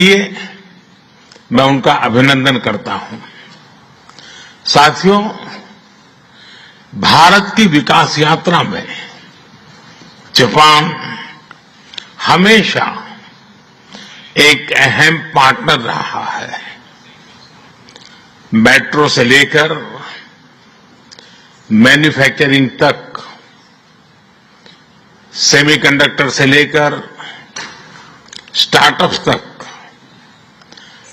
लिए मैं उनका अभिनंदन करता हूं। साथियों, भारत की विकास यात्रा में जापान हमेशा एक अहम पार्टनर रहा है। मेट्रो से लेकर मैन्युफैक्चरिंग तक, सेमीकंडक्टर से लेकर स्टार्टअप्स तक,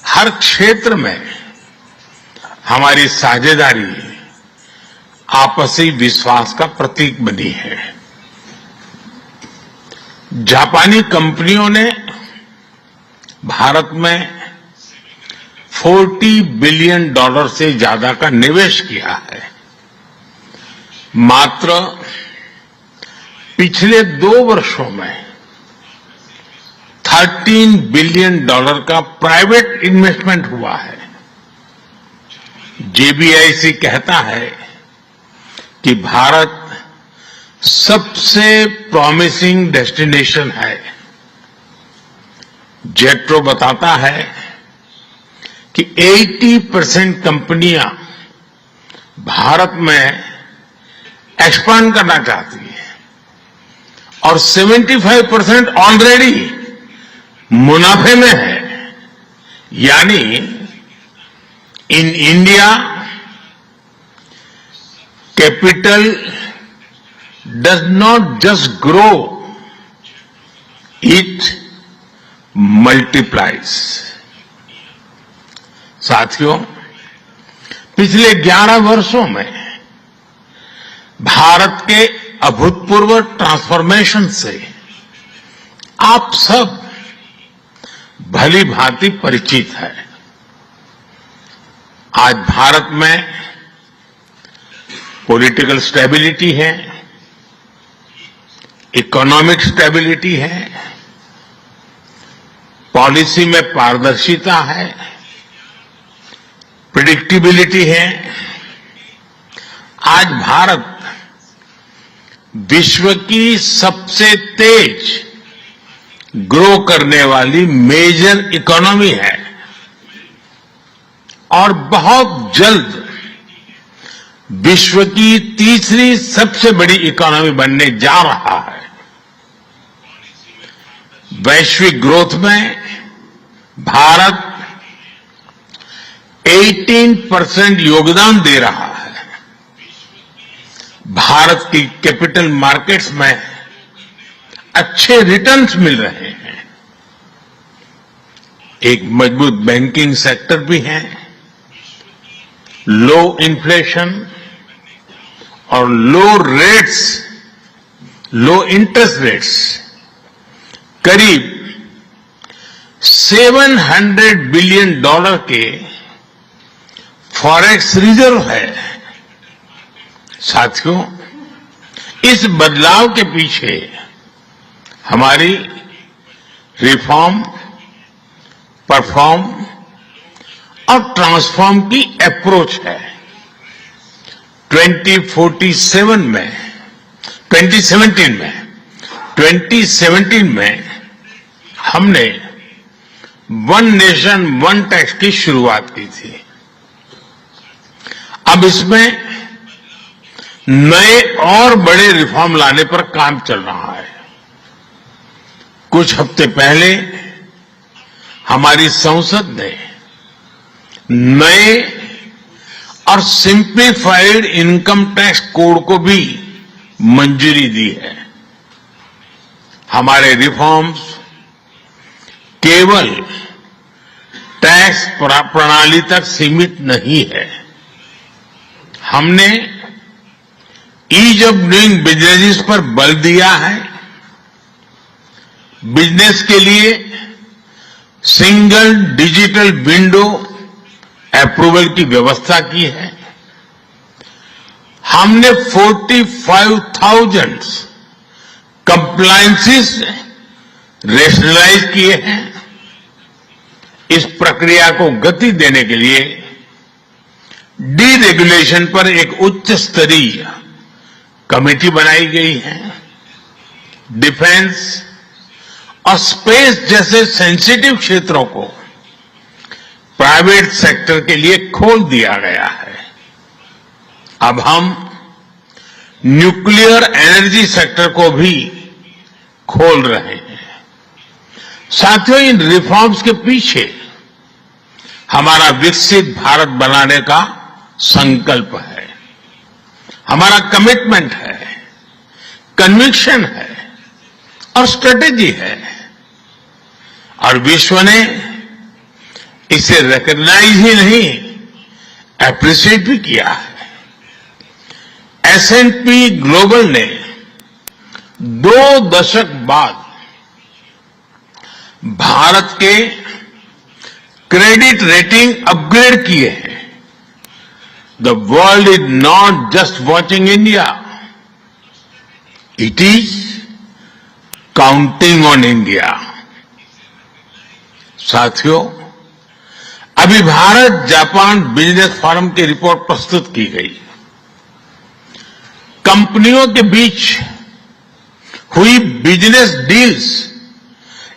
हर क्षेत्र में हमारी साझेदारी आपसी विश्वास का प्रतीक बनी है। जापानी कंपनियों ने भारत में $40 बिलियन से ज्यादा का निवेश किया है। मात्र पिछले 2 वर्षों में $13 बिलियन का प्राइवेट इन्वेस्टमेंट हुआ है। जेबीआईसी कहता है कि भारत सबसे प्रॉमिसिंग डेस्टिनेशन है। जेट्रो बताता है कि 80% कंपनियां भारत में एक्सपांड करना चाहती हैं और 75% ऑलरेडी मुनाफे में है। यानी in India capital does not just grow, it multiplies. साथियों, पिछले 11 वर्षों में भारत के अभूतपूर्व ट्रांसफॉर्मेशन से आप सब भली भांति परिचित है। आज भारत में पॉलिटिकल स्टेबिलिटी है, इकोनॉमिक स्टेबिलिटी है, पॉलिसी में पारदर्शिता है, प्रेडिक्टेबिलिटी है। आज भारत विश्व की सबसे तेज ग्रो करने वाली मेजर इकोनॉमी है और बहुत जल्द विश्व की तीसरी सबसे बड़ी इकोनॉमी बनने जा रहा है। वैश्विक ग्रोथ में भारत 18% योगदान दे रहा है। भारत की कैपिटल मार्केट्स में अच्छे रिटर्न्स मिल रहे हैं। एक मजबूत बैंकिंग सेक्टर भी है। लो इन्फ्लेशन और लो इंटरेस्ट रेट्स, करीब $700 बिलियन के फॉरेक्स रिजर्व है। साथियों, इस बदलाव के पीछे हमारी रिफॉर्म, परफॉर्म और ट्रांसफॉर्म की अप्रोच है। 2017 में हमने वन नेशन वन टैक्स की शुरुआत की थी। अब इसमें नए और बड़े रिफॉर्म लाने पर काम चल रहा है। कुछ हफ्ते पहले हमारी संसद ने नए और सिंप्लीफाइड इनकम टैक्स कोड को भी मंजूरी दी है। हमारे रिफॉर्म्स केवल टैक्स प्रणाली तक सीमित नहीं है। हमने ईज ऑफ डूइंग बिजनेस पर बल दिया है। बिजनेस के लिए सिंगल डिजिटल विंडो अप्रूवल की व्यवस्था की है। हमने 45,000 कंप्लायंसेस रेशनलाइज किए हैं। इस प्रक्रिया को गति देने के लिए डीरेगुलेशन पर एक उच्च स्तरीय कमेटी बनाई गई है। डिफेंस और स्पेस जैसे सेंसिटिव क्षेत्रों को प्राइवेट सेक्टर के लिए खोल दिया गया है। अब हम न्यूक्लियर एनर्जी सेक्टर को भी खोल रहे हैं। साथियों, इन रिफॉर्म्स के पीछे हमारा विकसित भारत बनाने का संकल्प है, हमारा कमिटमेंट है, कन्विक्शन है और स्ट्रेटेजी है। और विश्व ने इसे रिकॉग्नाइज ही नहीं, एप्रिशिएट भी किया है। S&P ग्लोबल ने 2 दशक बाद भारत के क्रेडिट रेटिंग अपग्रेड किए हैं। The world is not just watching India, it is counting on India. साथियों, अभी भारत जापान बिजनेस फोरम की रिपोर्ट प्रस्तुत की गई। कंपनियों के बीच हुई बिजनेस डील्स,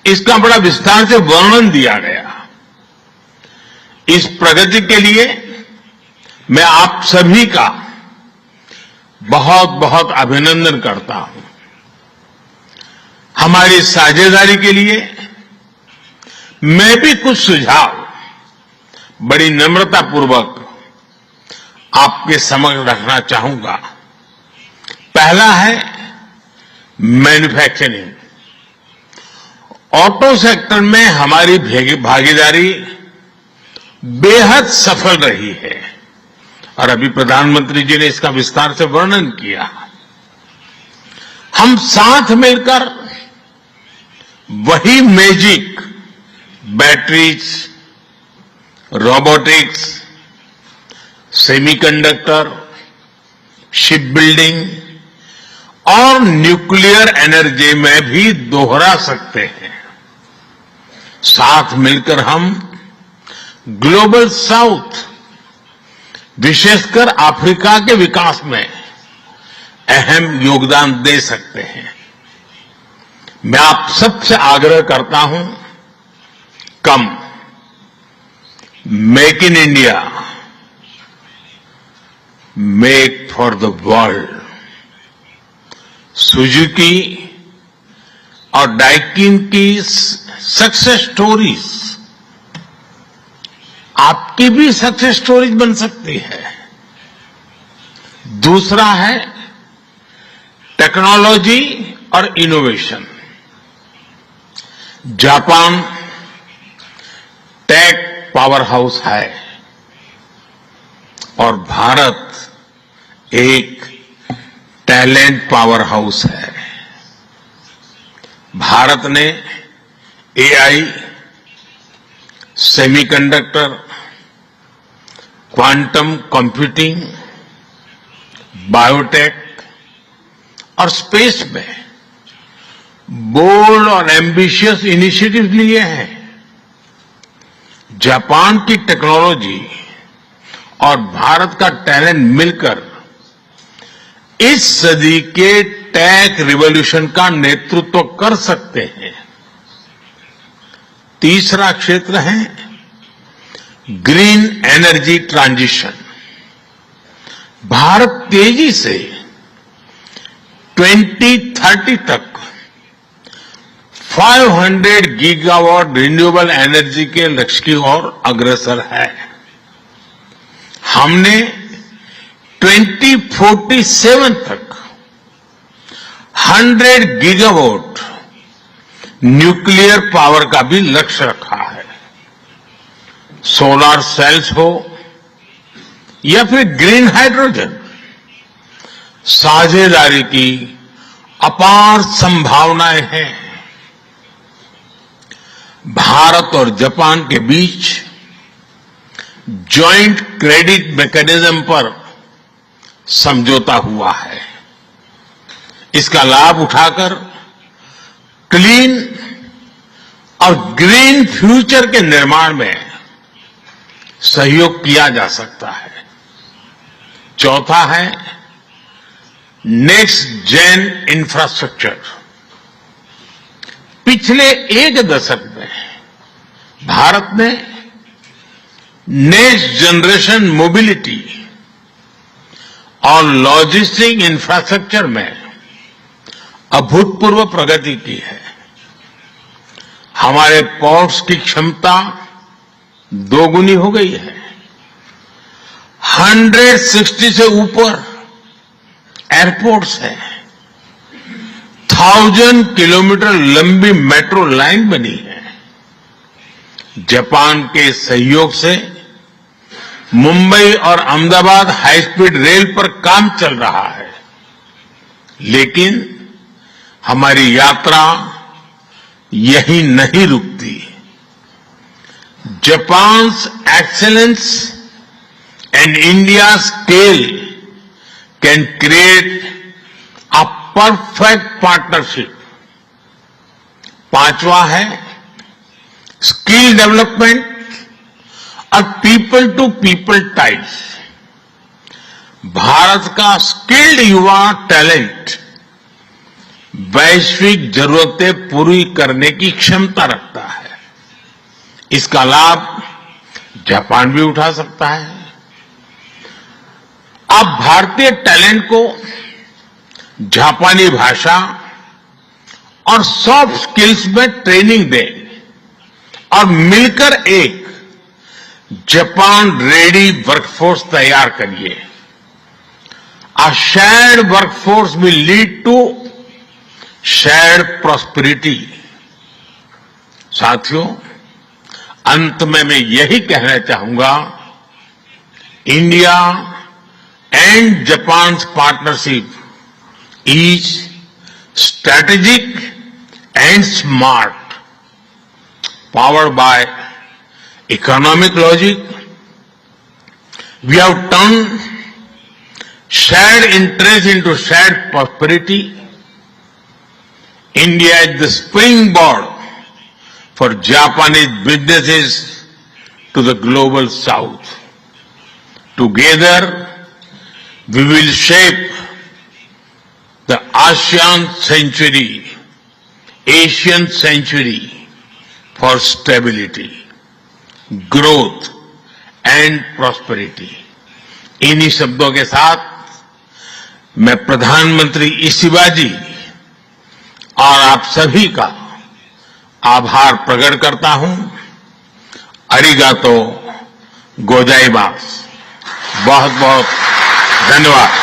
इसका बड़ा विस्तार से वर्णन दिया गया। इस प्रगति के लिए मैं आप सभी का बहुत बहुत अभिनंदन करता हूं। हमारी साझेदारी के लिए मैं भी कुछ सुझाव बड़ी नम्रतापूर्वक आपके समक्ष रखना चाहूंगा। पहला है मैन्युफैक्चरिंग। ऑटो सेक्टर में हमारी भागीदारी बेहद सफल रही है और अभी प्रधानमंत्री जी ने इसका विस्तार से वर्णन किया। हम साथ मिलकर वही magic batteries, robotics, semiconductor, ship building और न्यूक्लियर एनर्जी में भी दोहरा सकते हैं। साथ मिलकर हम ग्लोबल साउथ, विशेषकर अफ्रीका के विकास में अहम योगदान दे सकते हैं। मैं आप सबसे आग्रह करता हूं, कम make in India, make for the world. Suzuki और डाइकिन की सक्सेस स्टोरीज आपकी भी सक्सेस स्टोरीज बन सकती है। दूसरा है टेक्नोलॉजी और innovation. Japan tech power house है और भारत एक टैलेंट पावर हाउस है। भारत ने AI, semiconductor, quantum computing, biotech और स्पेस में बोल्ड और एम्बिशियस इनिशिएटिव लिए हैं। जापान की टेक्नोलॉजी और भारत का टैलेंट मिलकर इस सदी के टेक रिवॉल्यूशन का नेतृत्व कर सकते हैं। तीसरा क्षेत्र है ग्रीन एनर्जी ट्रांजिशन। भारत तेजी से 2030 तक 500 गीगावाट रिन्यूएबल एनर्जी के लक्ष्य की ओर अग्रसर है। हमने 2047 तक 100 गीगावाट न्यूक्लियर पावर का भी लक्ष्य रखा है। सोलर सेल्स हो या फिर ग्रीन हाइड्रोजन, साझेदारी की अपार संभावनाएं हैं। भारत और जापान के बीच ज्वाइंट क्रेडिट मैकेनिज्म पर समझौता हुआ है। इसका लाभ उठाकर क्लीन और ग्रीन फ्यूचर के निर्माण में सहयोग किया जा सकता है। चौथा है नेक्स्ट जेन इंफ्रास्ट्रक्चर। पिछले एक दशक में भारत ने नेक्स्ट जनरेशन मोबिलिटी और लॉजिस्टिक इंफ्रास्ट्रक्चर में अभूतपूर्व प्रगति की है। हमारे पोर्ट्स की क्षमता दोगुनी हो गई है। 160 से ऊपर एयरपोर्ट्स हैं। 1000 किलोमीटर लंबी मेट्रो लाइन बनी है। जापान के सहयोग से मुंबई और अहमदाबाद हाई स्पीड रेल पर काम चल रहा है। लेकिन हमारी यात्रा यहीं नहीं रुकती। Japan's excellence and India scale can create a perfect partnership. पांचवा है स्किल डेवलपमेंट और people to people ties. Bharat का स्किल्ड युवा टैलेंट वैश्विक जरूरतें पूरी करने की क्षमता रखता है। इसका लाभ जापान भी उठा सकता है। आप भारतीय टैलेंट को जापानी भाषा और सॉफ्ट स्किल्स में ट्रेनिंग दें और मिलकर एक जापान रेडी वर्कफोर्स तैयार करिए। A shared workforce will lead to shared prosperity। साथियों, अंत में मैं यही कहना चाहूंगा, India and Japan's partnership is strategic and smart, powered bye economic logic. We have turned shared interest into shared prosperity. India is the springboard for Japanese businesses to the global south. Together, we will shape the ASEAN century, Asian century for stability, growth and prosperity. इन्हीं शब्दों के साथ मैं प्रधानमंत्री Ishiba जी और आप सभी का आभार प्रकट करता हूं। अरिगातो गोजाइमास। बहुत बहुत धन्यवाद।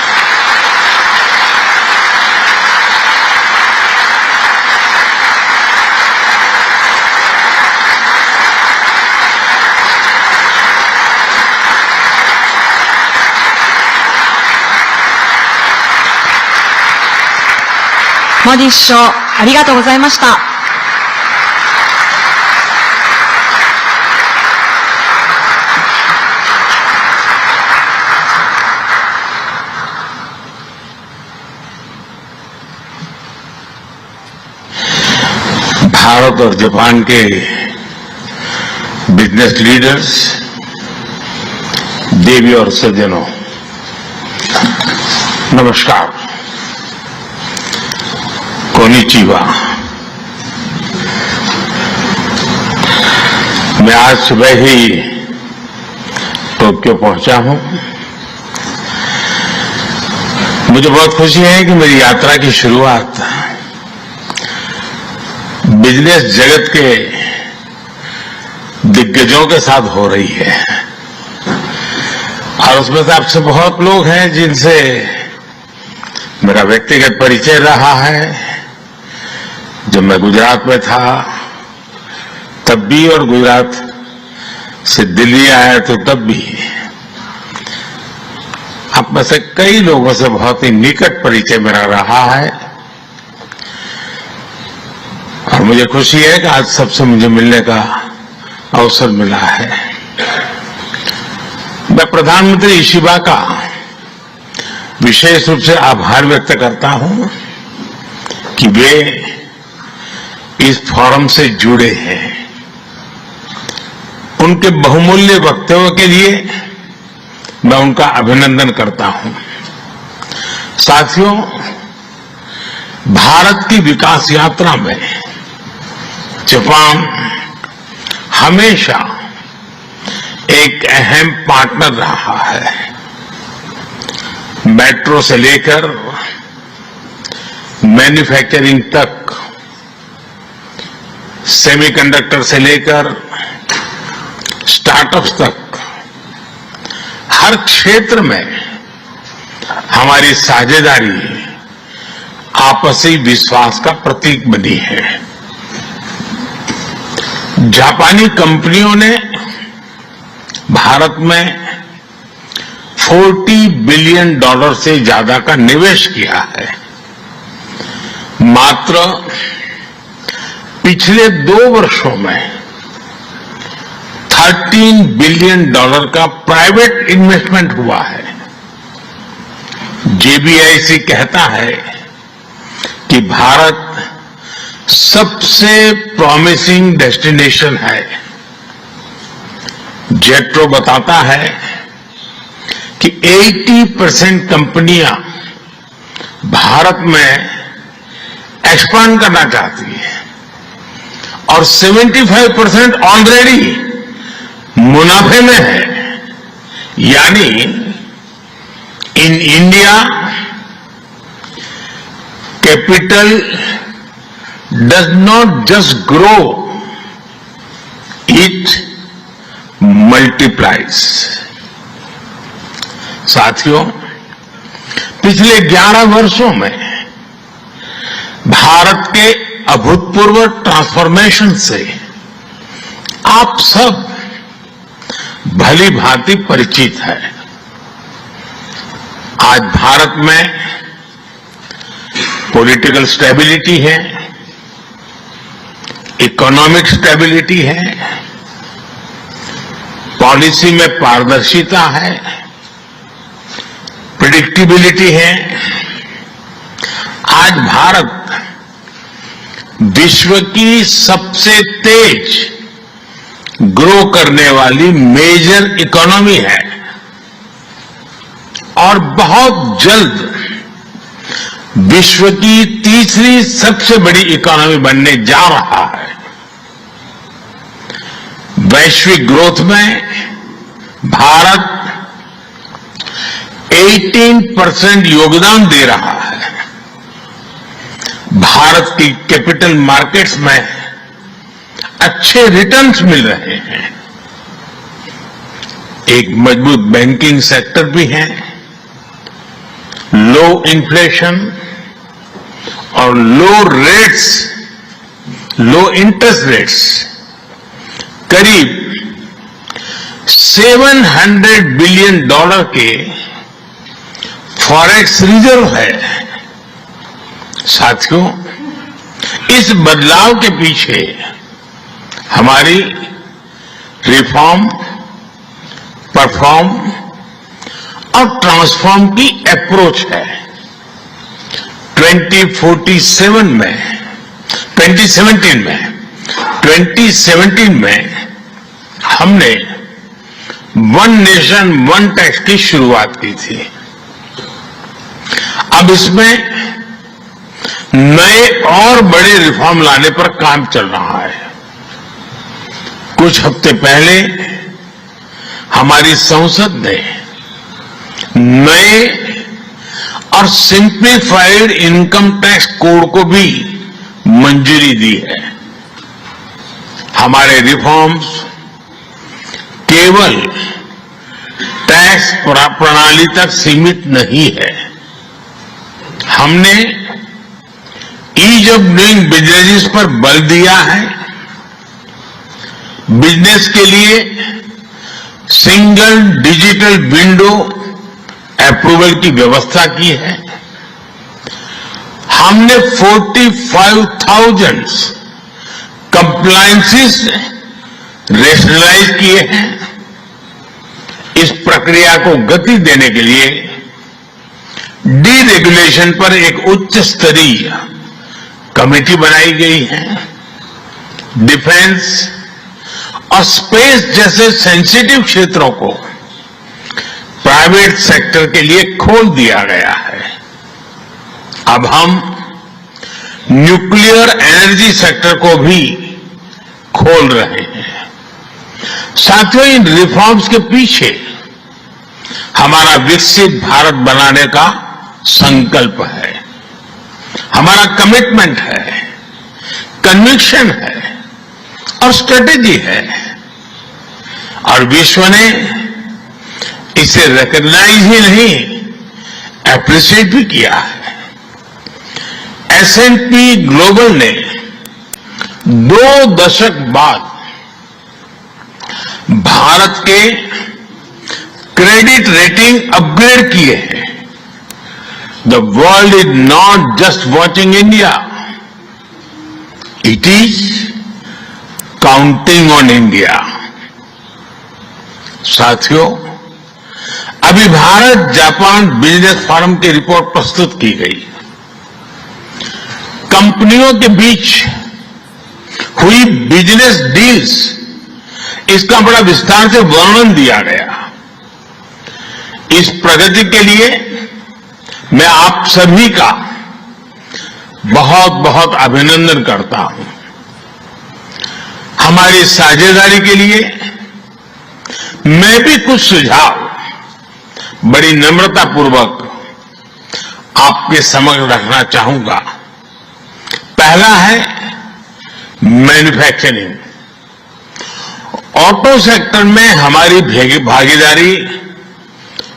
モディ首相、ありがとうございました。भारत और जापान के बिजनेस लीडर्स, देवी और सज्जनों, नमस्कार। कोनिचिवा। मैं आज सुबह ही टोक्यो पहुंचा हूं। मुझे बहुत खुशी है कि मेरी यात्रा की शुरुआत बिजनेस जगत के दिग्गजों के साथ हो रही है और उसमें से आपसे बहुत लोग हैं जिनसे मेरा व्यक्तिगत परिचय रहा है। जब मैं गुजरात में था तब भी और गुजरात से दिल्ली आया तो तब भी आप में से कई लोगों से बहुत ही निकट परिचय मेरा रहा है और मुझे खुशी है कि आज सबसे मुझे मिलने का अवसर मिला है। मैं प्रधानमंत्री इशिबा का विशेष रूप से आभार व्यक्त करता हूं कि वे इस फोरम से जुड़े हैं। उनके बहुमूल्य वक्तव्य के लिए मैं उनका अभिनंदन करता हूं। साथियों, भारत की विकास यात्रा में जापान हमेशा एक अहम पार्टनर रहा है। मेट्रो से लेकर मैन्युफैक्चरिंग तक, सेमीकंडक्टर से लेकर स्टार्टअप्स तक, हर क्षेत्र में हमारी साझेदारी आपसी विश्वास का प्रतीक बनी है। जापानी कंपनियों ने भारत में $40 बिलियन से ज्यादा का निवेश किया है। मात्र पिछले 2 वर्षों में $13 बिलियन का प्राइवेट इन्वेस्टमेंट हुआ है। JBIC कहता है कि भारत सबसे प्रॉमिसिंग डेस्टिनेशन है। जेट्रो बताता है कि 80% कंपनियां भारत में एक्सपांड करना चाहती है और 75% ऑलरेडी मुनाफे में है। यानी in India capital does not just grow, it multiplies. साथियों, पिछले 11 वर्षों में भारत के अभूतपूर्व ट्रांसफॉर्मेशन से आप सब भली भांति परिचित है। आज भारत में पॉलिटिकल स्टेबिलिटी है, इकोनॉमिक स्टेबिलिटी है, पॉलिसी में पारदर्शिता है, प्रेडिक्टेबिलिटी है। आज भारत विश्व की सबसे तेज ग्रो करने वाली मेजर इकोनॉमी है और बहुत जल्द विश्व की तीसरी सबसे बड़ी इकोनॉमी बनने जा रहा है। वैश्विक ग्रोथ में भारत 18% योगदान दे रहा है। भारत की कैपिटल मार्केट्स में अच्छे रिटर्न्स मिल रहे हैं। एक मजबूत बैंकिंग सेक्टर भी है। लो इन्फ्लेशन और लो इंटरेस्ट रेट्स, करीब $700 बिलियन के फॉरेक्स रिजर्व है। साथियों, इस बदलाव के पीछे हमारी रिफॉर्म, परफॉर्म और ट्रांसफॉर्म की अप्रोच है। 2017 में हमने वन नेशन वन टैक्स की शुरुआत की थी। अब इसमें नए और बड़े रिफॉर्म लाने पर काम चल रहा है। कुछ हफ्ते पहले हमारी संसद ने नए और सिंप्लीफाइड इनकम टैक्स कोड को भी मंजूरी दी है। हमारे रिफॉर्म्स केवल टैक्स प्रणाली तक सीमित नहीं है। हमने ईज ऑफ डूइंग बिजनेस पर बल दिया है। बिजनेस के लिए सिंगल डिजिटल विंडो अप्रूवल की व्यवस्था की है। हमने 45,000 कंप्लायंसेस रेशनलाइज किए हैं। इस प्रक्रिया को गति देने के लिए डीरेगुलेशन पर एक उच्च स्तरीय कमेटी बनाई गई है। डिफेंस और स्पेस जैसे सेंसिटिव क्षेत्रों को प्राइवेट सेक्टर के लिए खोल दिया गया है। अब हम न्यूक्लियर एनर्जी सेक्टर को भी खोल रहे हैं। साथियों, इन रिफॉर्म्स के पीछे हमारा विकसित भारत बनाने का संकल्प है, हमारा कमिटमेंट है, कन्विक्शन है और स्ट्रेटेजी है, और विश्व ने इसे रिकॉग्नाइज ही नहीं, एप्रिशिएट भी किया है। S&P ग्लोबल ने 2 दशक बाद भारत के क्रेडिट रेटिंग अपग्रेड किए हैं। The world is not just watching India, it is counting on India. साथियों, अभी भारत जापान बिजनेस फोरम की रिपोर्ट प्रस्तुत की गई। कंपनियों के बीच हुई बिजनेस डील्स, इसका बड़ा विस्तार से वर्णन दिया गया। इस प्रगति के लिए मैं आप सभी का बहुत बहुत अभिनंदन करता हूं। हमारी साझेदारी के लिए मैं भी कुछ सुझाव बड़ी नम्रतापूर्वक आपके समक्ष रखना चाहूंगा। पहला है मैन्युफैक्चरिंग। ऑटो सेक्टर में हमारी भागीदारी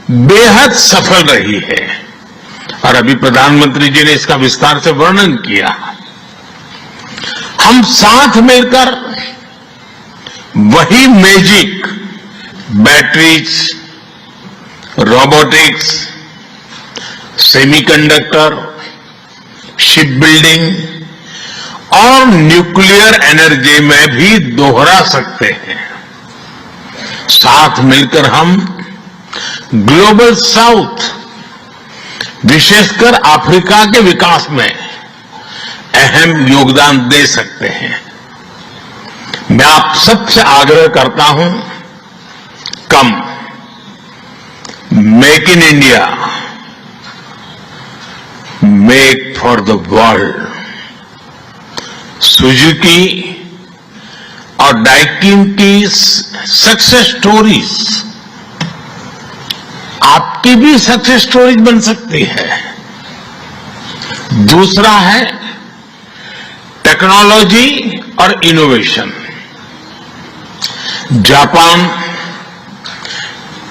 बेहद सफल रही है और अभी प्रधानमंत्री जी ने इसका विस्तार से वर्णन किया। हम साथ मिलकर वही magic batteries, robotics, semiconductor, ship building और न्यूक्लियर एनर्जी में भी दोहरा सकते हैं। साथ मिलकर हम ग्लोबल साउथ, विशेषकर अफ्रीका के विकास में अहम योगदान दे सकते हैं। मैं आप सबसे आग्रह करता हूं, कम make in India, make for the world. Suzuki और डाइकिन की सक्सेस स्टोरीज आपकी भी सक्सेस स्टोरीज बन सकती है। दूसरा है टेक्नोलॉजी और innovation. Japan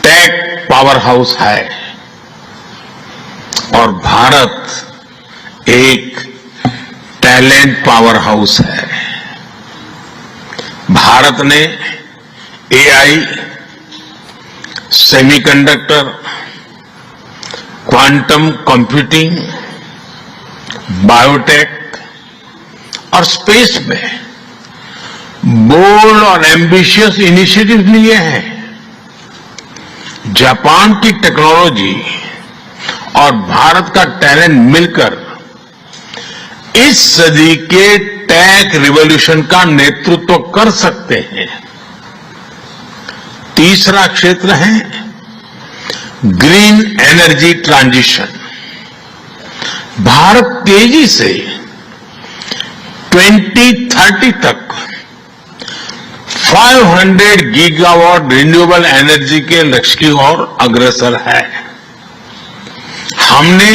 tech power house है और भारत एक टैलेंट पावर हाउस है। भारत ने AI, semiconductor, quantum computing, biotech और स्पेस में बोल्ड और एम्बिशियस इनिशिएटिव लिए हैं। जापान की टेक्नोलॉजी और भारत का टैलेंट मिलकर इस सदी के टेक रिवॉल्यूशन का नेतृत्व कर सकते हैं। तीसरा क्षेत्र है ग्रीन एनर्जी ट्रांजिशन। भारत तेजी से 2030 तक 500 गीगावाट रिन्यूएबल एनर्जी के लक्ष्य की ओर अग्रसर है। हमने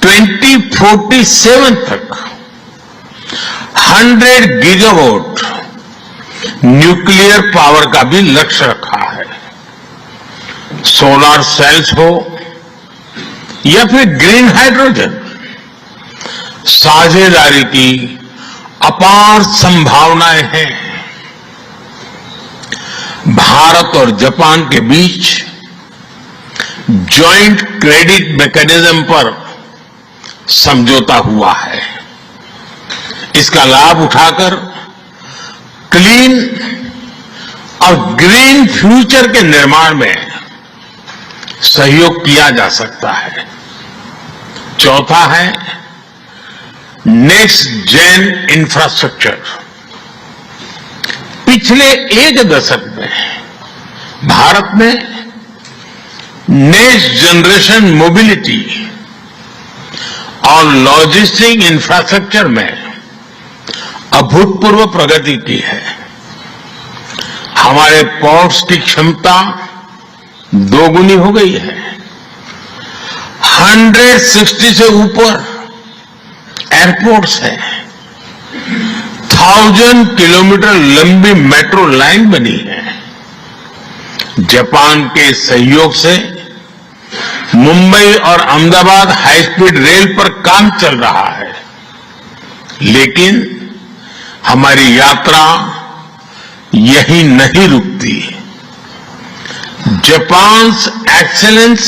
2047 तक 100 गीगावाट न्यूक्लियर पावर का भी लक्ष्य रखा है। सोलर सेल्स हो या फिर ग्रीन हाइड्रोजन, साझेदारी की अपार संभावनाएं हैं। भारत और जापान के बीच जॉइंट क्रेडिट मैकेनिज्म पर समझौता हुआ है। इसका लाभ उठाकर क्लीन और ग्रीन फ्यूचर के निर्माण में सहयोग किया जा सकता है। चौथा है नेक्स्ट जेन इंफ्रास्ट्रक्चर। पिछले 1 दशक में भारत ने नेक्स्ट जनरेशन मोबिलिटी और लॉजिस्टिक इंफ्रास्ट्रक्चर में अभूतपूर्व प्रगति की है। हमारे पोर्ट्स की क्षमता दोगुनी हो गई है। 160 से ऊपर एयरपोर्ट्स हैं। 1000 किलोमीटर लंबी मेट्रो लाइन बनी है। जापान के सहयोग से मुंबई और अहमदाबाद हाई स्पीड रेल पर काम चल रहा है। लेकिन हमारी यात्रा यही नहीं रुकती। Japan's excellence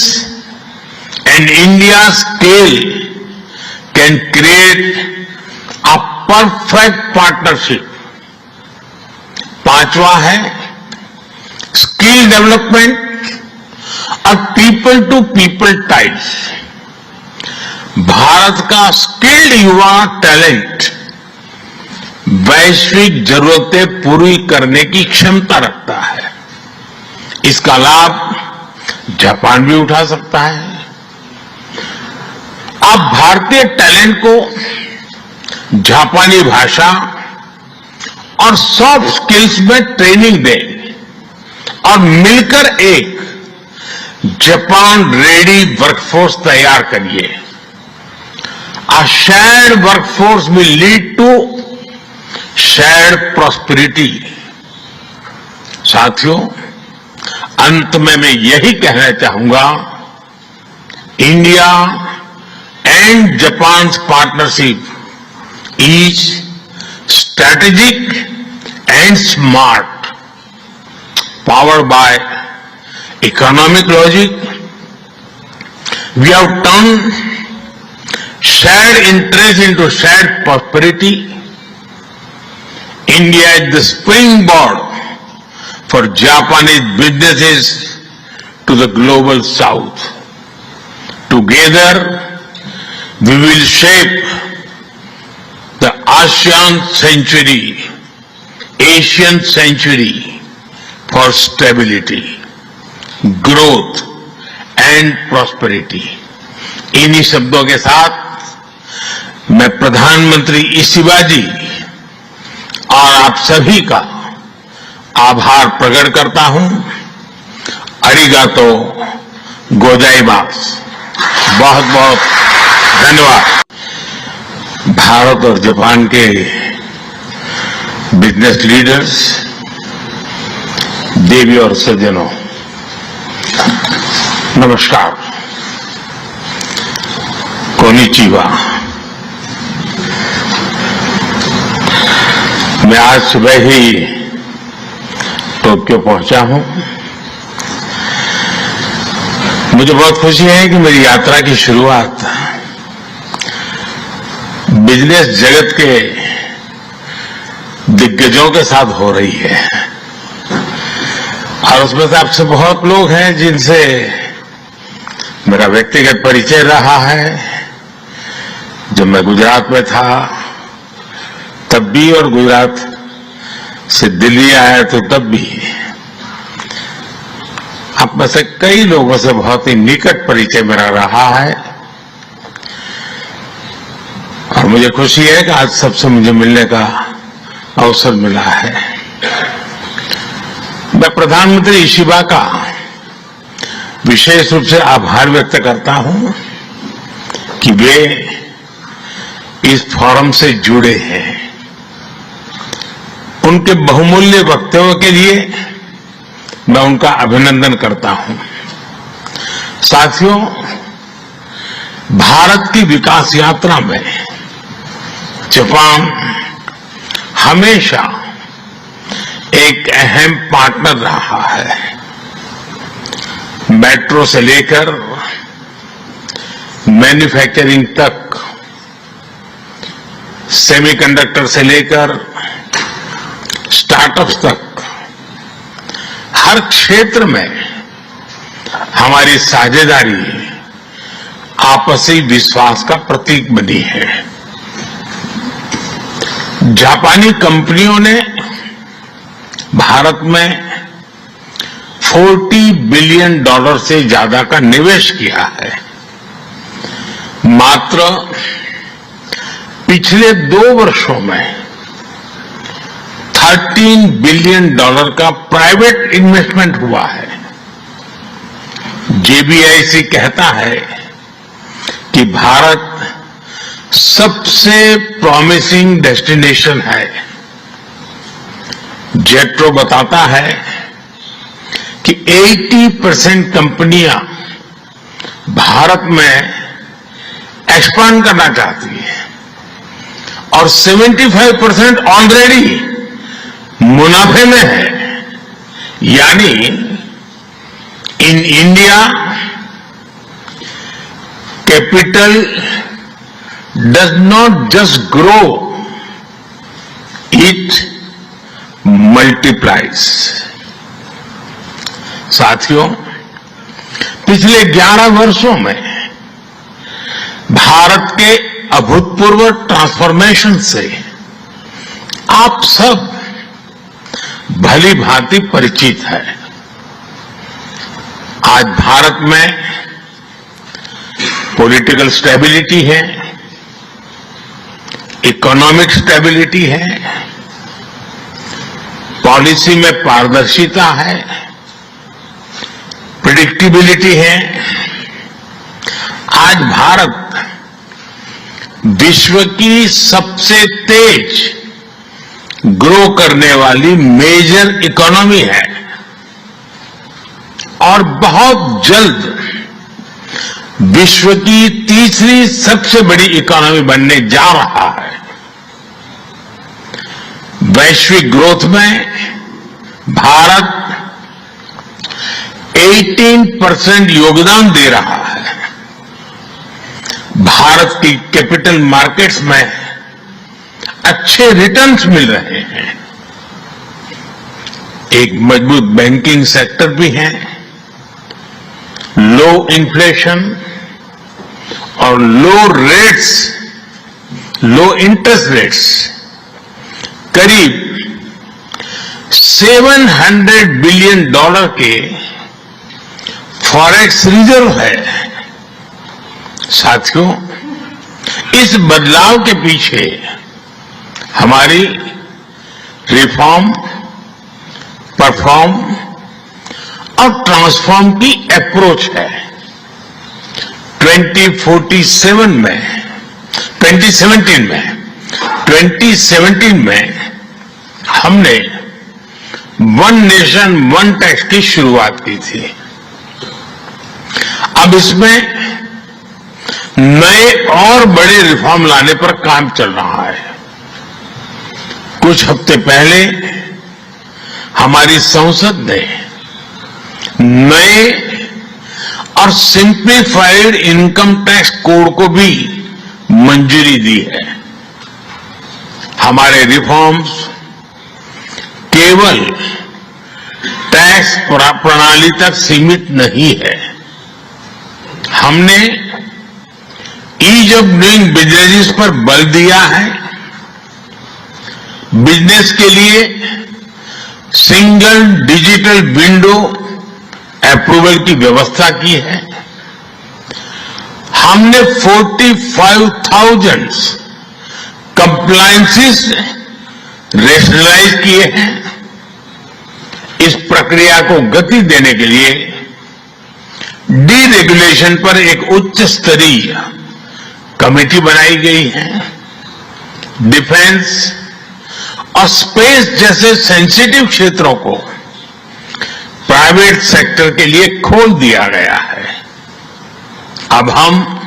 and India scale can create a perfect partnership. 5वां है स्किल डेवलपमेंट और people to people types. Bharat का स्किल्ड युवा टैलेंट वैश्विक जरूरतें पूरी करने की क्षमता रखता है। इसका लाभ जापान भी उठा सकता है। आप भारतीय टैलेंट को जापानी भाषा और सॉफ्ट स्किल्स में ट्रेनिंग दें और मिलकर एक जापान रेडी वर्कफोर्स तैयार करिए। A shared workforce will lead to shared prosperity। साथियों, अंत में मैं यही कहना चाहूंगा, India and Japan partnership is strategic and smart, powered by economic logic. We have turn shared interest into shared prosperity. India is the springboard for Japanese businesses to the global south. Together, we will shape the ASEAN century, Asian century for stability, growth and prosperity. इन्हीं शब्दों के साथ मैं प्रधानमंत्री Ishiba जी और आप सभी का आभार प्रकट करता हूं। अरिगातो गोजाइमास। बहुत बहुत धन्यवाद। भारत और जापान के बिजनेस लीडर्स, देवी और सज्जनों, नमस्कार, कोनिचिवा। मैं आज सुबह ही टोक्यो पहुंचा हूं। मुझे बहुत खुशी है कि मेरी यात्रा की शुरुआत बिजनेस जगत के दिग्गजों के साथ हो रही है और उसमें से आपसे बहुत लोग हैं जिनसे मेरा व्यक्तिगत परिचय रहा है। जब मैं गुजरात में था तब भी और गुजरात से दिल्ली आया तो तब भी आप में से कई लोगों से बहुत ही निकट परिचय मेरा रहा है और मुझे खुशी है कि आज सबसे मुझे मिलने का अवसर मिला है। मैं प्रधानमंत्री इशिबा का विशेष रूप से आभार व्यक्त करता हूं कि वे इस फोरम से जुड़े हैं। उनके बहुमूल्य वक्तव्य के लिए मैं उनका अभिनंदन करता हूं। साथियों, भारत की विकास यात्रा में जापान हमेशा एक अहम पार्टनर रहा है। मेट्रो से लेकर मैन्युफैक्चरिंग तक, सेमीकंडक्टर से लेकर स्टार्टअप्स तक, हर क्षेत्र में हमारी साझेदारी आपसी विश्वास का प्रतीक बनी है। जापानी कंपनियों ने भारत में $40 बिलियन से ज्यादा का निवेश किया है। मात्र पिछले 2 वर्षों में $13 बिलियन का प्राइवेट इन्वेस्टमेंट हुआ है। जेबीआईसी कहता है कि भारत सबसे प्रॉमिसिंग डेस्टिनेशन है। जेट्रो बताता है कि 80% कंपनियां भारत में एक्सपांड करना चाहती है और 75% ऑलरेडी मुनाफे में है। यानी in India capital does not just grow, it multiplies. साथियों, पिछले 11 वर्षों में भारत के अभूतपूर्व ट्रांसफॉर्मेशन से आप सब भली भांति परिचित है। आज भारत में पॉलिटिकल स्टेबिलिटी है, इकोनॉमिक स्टेबिलिटी है, पॉलिसी में पारदर्शिता है, प्रेडिक्टिबिलिटी है। आज भारत विश्व की सबसे तेज ग्रो करने वाली मेजर इकोनॉमी है और बहुत जल्द विश्व की तीसरी सबसे बड़ी इकोनॉमी बनने जा रहा है। वैश्विक ग्रोथ में भारत 18% योगदान दे रहा है। भारत की कैपिटल मार्केट्स में अच्छे रिटर्न्स मिल रहे हैं। एक मजबूत बैंकिंग सेक्टर भी है, लो इन्फ्लेशन और लो इंटरेस्ट रेट्स, करीब $700 बिलियन के फॉरेक्स रिजर्व है। साथियों, इस बदलाव के पीछे हमारी रिफॉर्म, परफॉर्म और ट्रांसफॉर्म की अप्रोच है। 2017 में हमने वन नेशन वन टैक्स की शुरुआत की थी। अब इसमें नए और बड़े रिफॉर्म लाने पर काम चल रहा है। कुछ हफ्ते पहले हमारी संसद ने नए और सिंप्लीफाइड इनकम टैक्स कोड को भी मंजूरी दी है। हमारे रिफॉर्म्स केवल टैक्स प्रणाली तक सीमित नहीं है। हमने ईज ऑफ डूइंग बिजनेस पर बल दिया है, बिजनेस के लिए सिंगल डिजिटल विंडो अप्रूवल की व्यवस्था की है। हमने 45,000 कंप्लायंसेस रेशनलाइज किए हैं। इस प्रक्रिया को गति देने के लिए डीरेगुलेशन पर एक उच्च स्तरीय कमेटी बनाई गई है। डिफेंस और स्पेस जैसे सेंसिटिव क्षेत्रों को प्राइवेट सेक्टर के लिए खोल दिया गया है। अब हम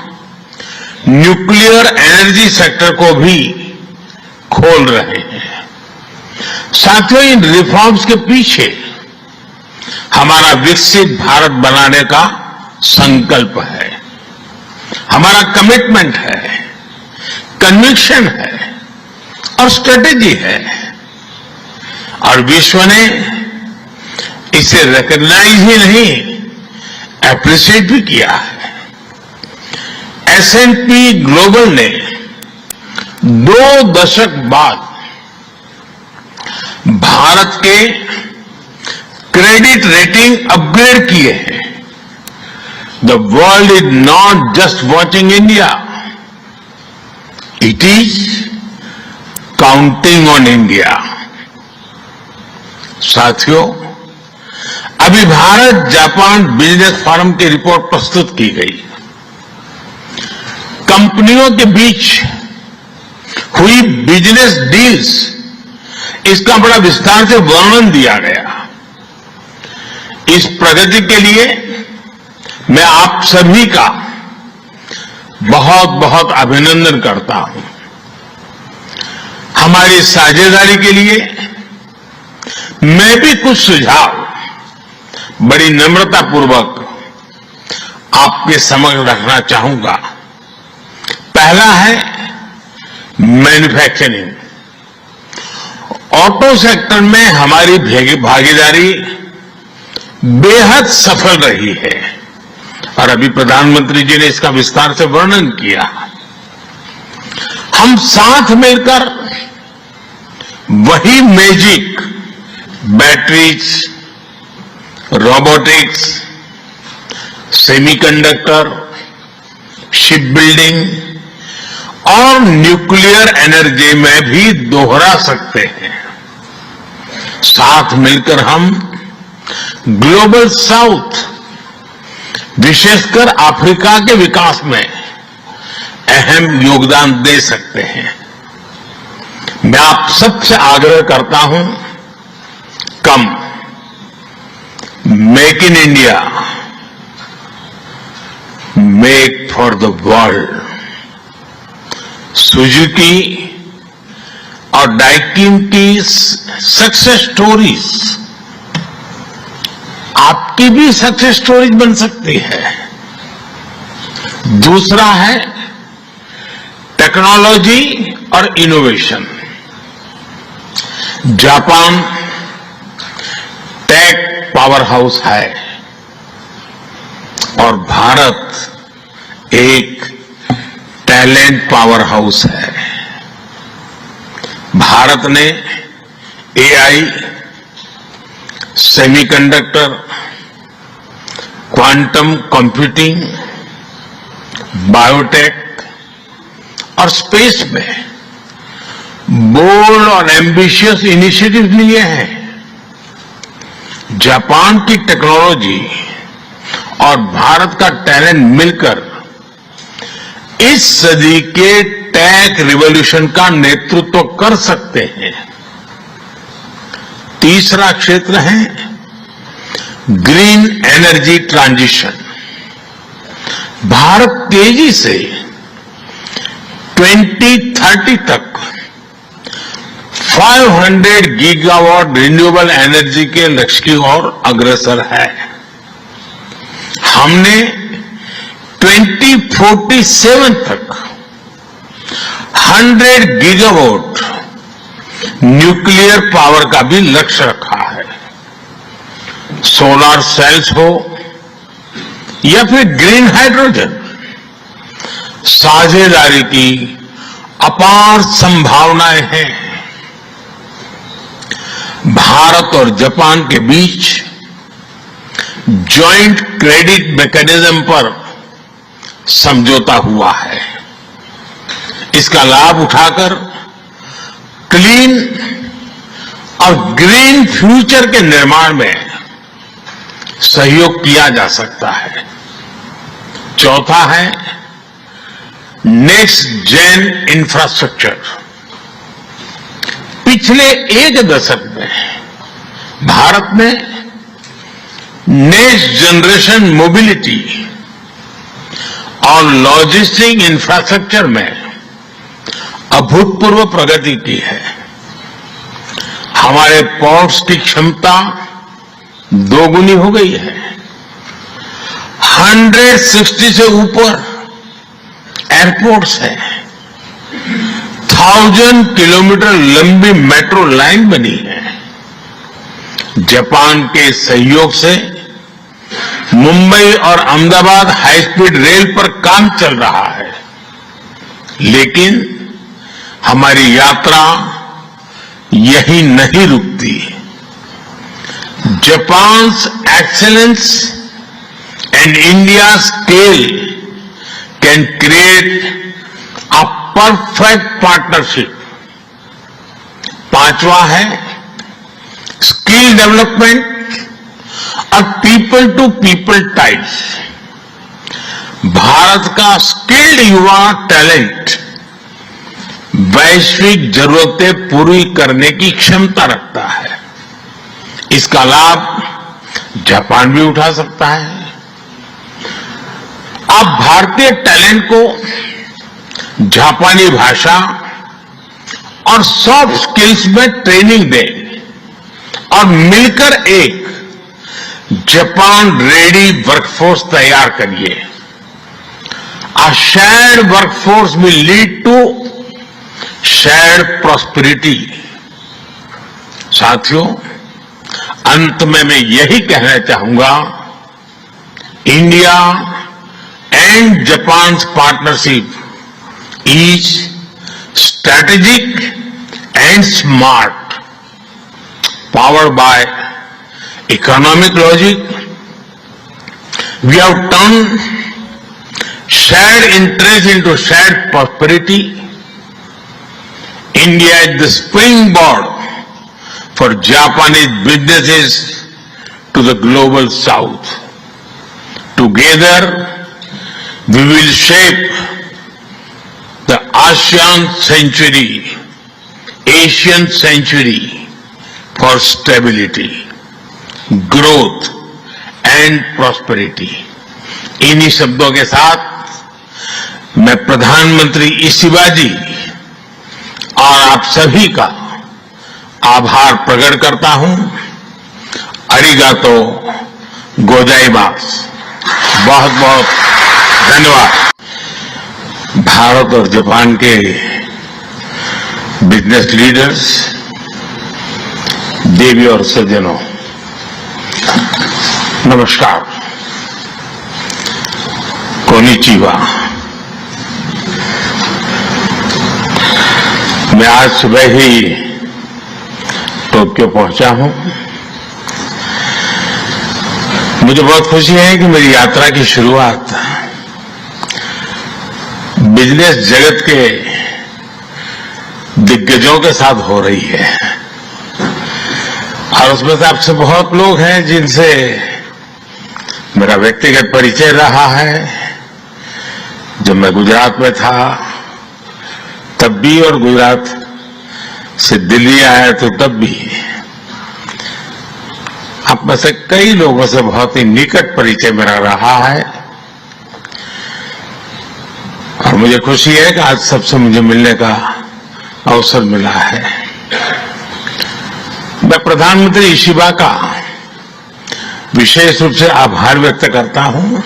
न्यूक्लियर एनर्जी सेक्टर को भी खोल रहे हैं। साथियों, इन रिफॉर्म्स के पीछे हमारा विकसित भारत बनाने का संकल्प है, हमारा कमिटमेंट है, कन्विक्शन है और स्ट्रेटेजी है। और विश्व ने इसे रिकॉग्नाइज ही नहीं, एप्रिशिएट भी किया है। S&P ग्लोबल ने 2 दशक बाद भारत के क्रेडिट रेटिंग अपग्रेड किए हैं। The world is not just watching India, it is counting on India. साथियों, अभी भारत जापान बिजनेस फोरम की रिपोर्ट प्रस्तुत की गई। कंपनियों के बीच हुई बिजनेस डील्स, इसका बड़ा विस्तार से वर्णन दिया गया। इस प्रगति के लिए मैं आप सभी का बहुत बहुत अभिनंदन करता हूं। हमारी साझेदारी के लिए मैं भी कुछ सुझाव बड़ी नम्रतापूर्वक आपके समक्ष रखना चाहूंगा। पहला है मैन्युफैक्चरिंग। ऑटो सेक्टर में हमारी भागीदारी बेहद सफल रही है और अभी प्रधानमंत्री जी ने इसका विस्तार से वर्णन किया। हम साथ मिलकर वही magic batteries, robotics, semiconductor, ship building और न्यूक्लियर एनर्जी में भी दोहरा सकते हैं। साथ मिलकर हम ग्लोबल साउथ, विशेषकर अफ्रीका के विकास में अहम योगदान दे सकते हैं। मैं आप सबसे आग्रह करता हूं, कम make in India, make for the world. Suzuki और डाइकिन की सक्सेस स्टोरीज आपकी भी सक्सेस स्टोरीज बन सकती है। दूसरा है टेक्नोलॉजी और innovation. Japan tech power house है और भारत एक टैलेंट पावर हाउस है। भारत ने AI, semiconductor, quantum computing, biotech और स्पेस में बोल्ड और एम्बिशियस इनिशिएटिव लिए हैं। जापान की टेक्नोलॉजी और भारत का टैलेंट मिलकर इस सदी के टेक रिवॉल्यूशन का नेतृत्व कर सकते हैं। तीसरा क्षेत्र है ग्रीन एनर्जी ट्रांजिशन। भारत तेजी से 2030 तक 500 गीगावाट रिन्यूएबल एनर्जी के लक्ष्य की ओर अग्रसर है। हमने 2047 तक 100 गीगावाट न्यूक्लियर पावर का भी लक्ष्य रखा है। सोलर सेल्स हो या फिर ग्रीन हाइड्रोजन, साझेदारी की अपार संभावनाएं हैं। भारत और जापान के बीच जॉइंट क्रेडिट मैकेनिज्म पर समझौता हुआ है। इसका लाभ उठाकर क्लीन और ग्रीन फ्यूचर के निर्माण में सहयोग किया जा सकता है। चौथा है नेक्स्ट जेन इंफ्रास्ट्रक्चर। पिछले एक दशक में भारत ने नेक्स्ट जनरेशन मोबिलिटी और लॉजिस्टिक इंफ्रास्ट्रक्चर में अभूतपूर्व प्रगति की है। हमारे पोर्ट्स की क्षमता दोगुनी हो गई है। 160 से ऊपर एयरपोर्ट्स हैं। 1000 किलोमीटर लंबी मेट्रो लाइन बनी है। जापान के सहयोग से मुंबई और अहमदाबाद हाई स्पीड रेल पर काम चल रहा है। लेकिन हमारी यात्रा यहीं नहीं रुकती। Japan's excellence and India scale can create a perfect partnership. पांचवा है स्किल डेवलपमेंट और people to people types Bharat का स्किल्ड युवा टैलेंट वैश्विक जरूरतें पूरी करने की क्षमता रखता है। इसका लाभ जापान भी उठा सकता है। आप भारतीय टैलेंट को जापानी भाषा और सॉफ्ट स्किल्स में ट्रेनिंग दें और मिलकर एक जापान रेडी वर्कफोर्स तैयार करिए। A shared workforce will lead to shared prosperity। साथियों, अंत में मैं यही कहना चाहूंगा, India and Japan's partnership is strategic and smart, powered by economic logic. We have turned shared interest into shared prosperity. India is the springboard for Japanese businesses to the global south. Together, we will shape the ASEAN century, Asian century for stability, growth and prosperity. इन्हीं शब्दों के साथ मैं प्रधानमंत्री Ishiba जी और आप सभी का आभार प्रकट करता हूं। अरिगातो गोजाइमास। बहुत बहुत धन्यवाद। भारत और जापान के बिजनेस लीडर्स, देवी और सज्जनों, नमस्कार। कोनिचिवा। मैं आज सुबह ही टोक्यो पहुंचा हूं। मुझे बहुत खुशी है कि मेरी यात्रा की शुरुआत बिजनेस जगत के दिग्गजों के साथ हो रही है और उसमें से आपसे बहुत लोग हैं जिनसे मेरा व्यक्तिगत परिचय रहा है। जब मैं गुजरात में था तब भी और गुजरात से दिल्ली आया तो तब भी आप में से कई लोगों से बहुत ही निकट परिचय मेरा रहा है और मुझे खुशी है कि आज सबसे मुझे मिलने का अवसर मिला है। मैं प्रधानमंत्री इशिबा का विशेष रूप से आभार व्यक्त करता हूं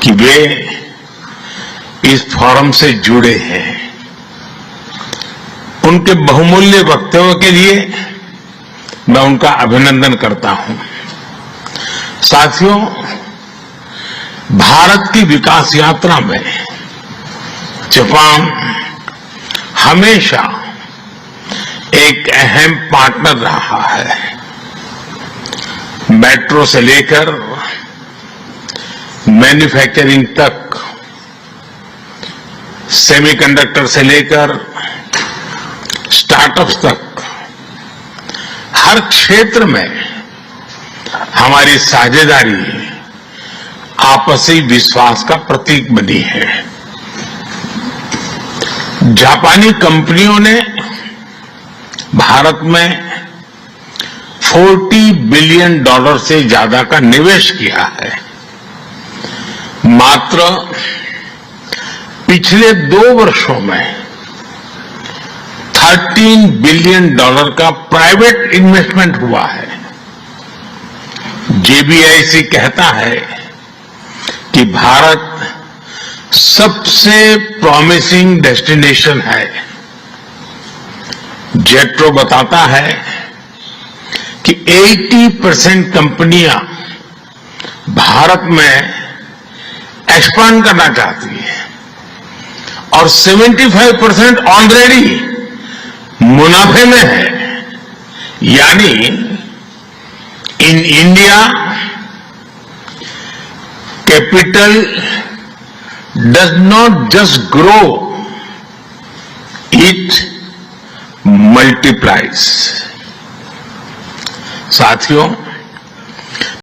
कि वे इस फोरम से जुड़े हैं। उनके बहुमूल्य वक्तव्य के लिए मैं उनका अभिनंदन करता हूं। साथियों, भारत की विकास यात्रा में जापान हमेशा एक अहम पार्टनर रहा है। मेट्रो से लेकर मैन्युफैक्चरिंग तक, सेमीकंडक्टर से लेकर स्टार्टअप्स तक, हर क्षेत्र में हमारी साझेदारी आपसी विश्वास का प्रतीक बनी है। जापानी कंपनियों ने भारत में $40 बिलियन से ज्यादा का निवेश किया है। मात्र पिछले 2 वर्षों में $13 बिलियन का प्राइवेट इन्वेस्टमेंट हुआ है। JBIC कहता है कि भारत सबसे प्रॉमिसिंग डेस्टिनेशन है। जेट्रो बताता है कि 80% कंपनियां भारत में एक्सपांड करना चाहती है और 75% ऑलरेडी मुनाफे में है। यानी in India capital does not just grow, it multiplies. साथियों,